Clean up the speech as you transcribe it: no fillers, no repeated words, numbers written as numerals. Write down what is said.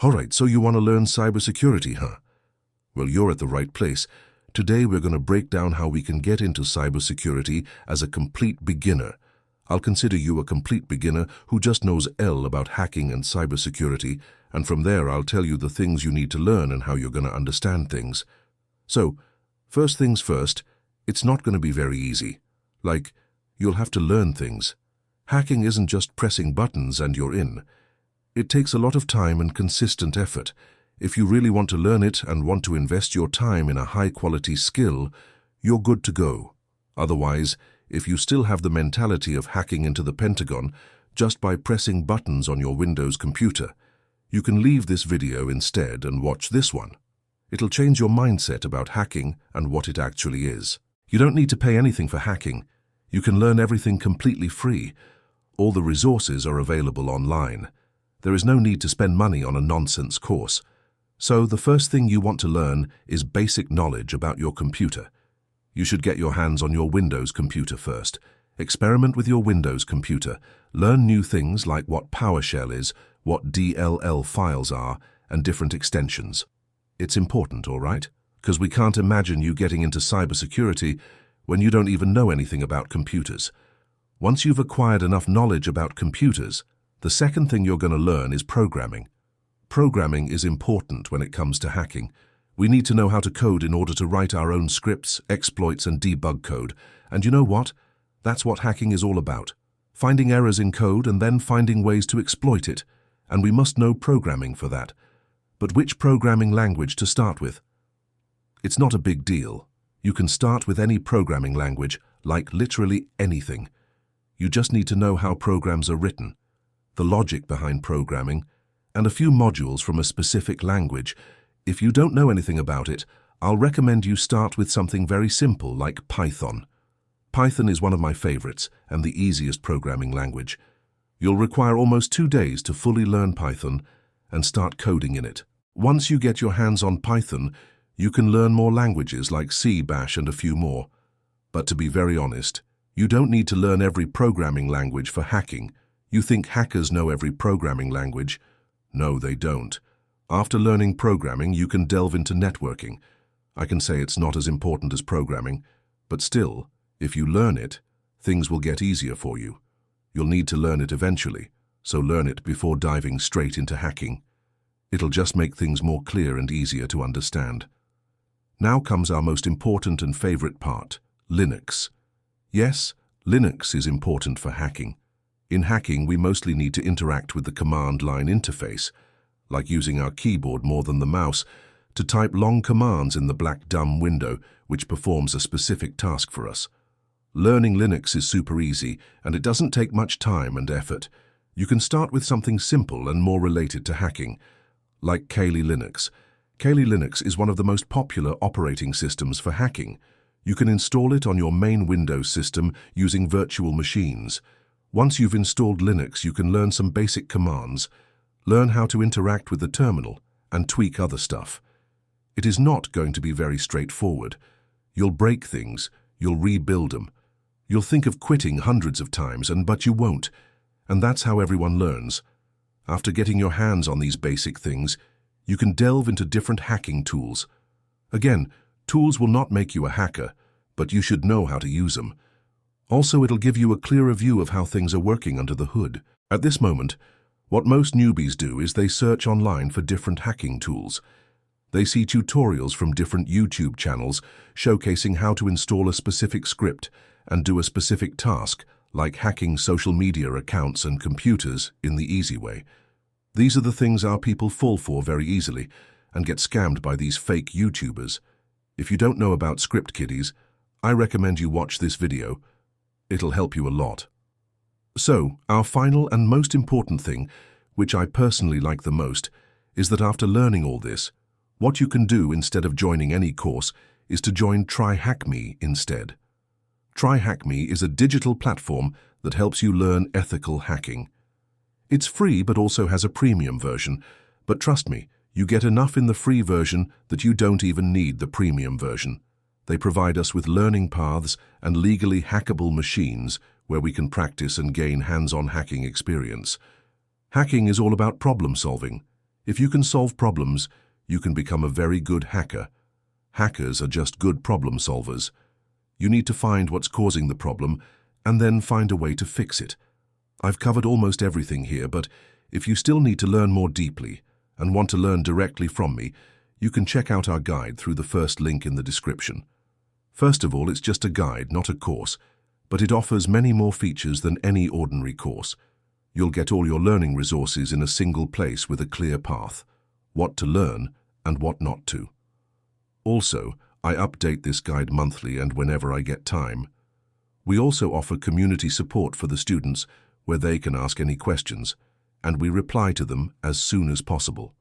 Alright, so you want to learn cybersecurity, huh? Well, you're at the right place. Today we're going to break down how we can get into cybersecurity as a complete beginner. I'll consider you a complete beginner who just knows L about hacking and cybersecurity, and from there I'll tell you the things you need to learn and how you're going to understand things. So, first things first, it's not going to be very easy. Like, you'll have to learn things. Hacking isn't just pressing buttons and you're in. It takes a lot of time and consistent effort. If you really want to learn it and want to invest your time in a high-quality skill, you're good to go. Otherwise, if you still have the mentality of hacking into the Pentagon just by pressing buttons on your Windows computer, you can leave this video instead and watch this one. It'll change your mindset about hacking and what it actually is. You don't need to pay anything for hacking. You can learn everything completely free. All the resources are available online. There is no need to spend money on a nonsense course. So the first thing you want to learn is basic knowledge about your computer. You should get your hands on your Windows computer first. Experiment with your Windows computer. Learn new things like what PowerShell is, what DLL files are, and different extensions. It's important, all right? Because we can't imagine you getting into cybersecurity when you don't even know anything about computers. Once you've acquired enough knowledge about computers, the second thing you're going to learn is programming. Programming is important when it comes to hacking. We need to know how to code in order to write our own scripts, exploits, and debug code. And you know what? That's what hacking is all about. Finding errors in code and then finding ways to exploit it. And we must know programming for that. But which programming language to start with? It's not a big deal. You can start with any programming language, like literally anything. You just need to know how programs are written, the logic behind programming, and a few modules from a specific language. If you don't know anything about it, I'll recommend you start with something very simple like Python. Python is one of my favorites and the easiest programming language. You'll require almost 2 days to fully learn Python and start coding in it. Once you get your hands on Python, you can learn more languages like C, Bash, and a few more. But to be very honest, you don't need to learn every programming language for hacking. You think hackers know every programming language? No, they don't. After learning programming, you can delve into networking. I can say it's not as important as programming, but still, if you learn it, things will get easier for you. You'll need to learn it eventually, so learn it before diving straight into hacking. It'll just make things more clear and easier to understand. Now comes our most important and favorite part, Linux. Yes, Linux is important for hacking. In hacking, we mostly need to interact with the command line interface, like using our keyboard more than the mouse, to type long commands in the black dumb window, which performs a specific task for us. Learning Linux is super easy, and it doesn't take much time and effort. You can start with something simple and more related to hacking, like Kali Linux. Kali Linux is one of the most popular operating systems for hacking. You can install it on your main Windows system using virtual machines. Once you've installed Linux, you can learn some basic commands, learn how to interact with the terminal, and tweak other stuff. It is not going to be very straightforward. You'll break things, you'll rebuild them. You'll think of quitting hundreds of times, but you won't. And that's how everyone learns. After getting your hands on these basic things, you can delve into different hacking tools. Again, tools will not make you a hacker, but you should know how to use them. Also, it'll give you a clearer view of how things are working under the hood. At this moment, what most newbies do is they search online for different hacking tools. They see tutorials from different YouTube channels showcasing how to install a specific script and do a specific task, like hacking social media accounts and computers in the easy way. These are the things our people fall for very easily and get scammed by these fake YouTubers. If you don't know about script kiddies, I recommend you watch this video. It'll help you a lot. So, our final and most important thing, which I personally like the most, is that after learning all this, what you can do instead of joining any course is to join TryHackMe instead. TryHackMe is a digital platform that helps you learn ethical hacking. It's free but also has a premium version, but trust me, you get enough in the free version that you don't even need the premium version. They provide us with learning paths and legally hackable machines where we can practice and gain hands-on hacking experience. Hacking is all about problem solving. If you can solve problems, you can become a very good hacker. Hackers are just good problem solvers. You need to find what's causing the problem and then find a way to fix it. I've covered almost everything here, but if you still need to learn more deeply and want to learn directly from me, you can check out our guide through the first link in the description. First of all, it's just a guide, not a course, but it offers many more features than any ordinary course. You'll get all your learning resources in a single place with a clear path, what to learn and what not to. Also, I update this guide monthly and whenever I get time. We also offer community support for the students where they can ask any questions, and we reply to them as soon as possible.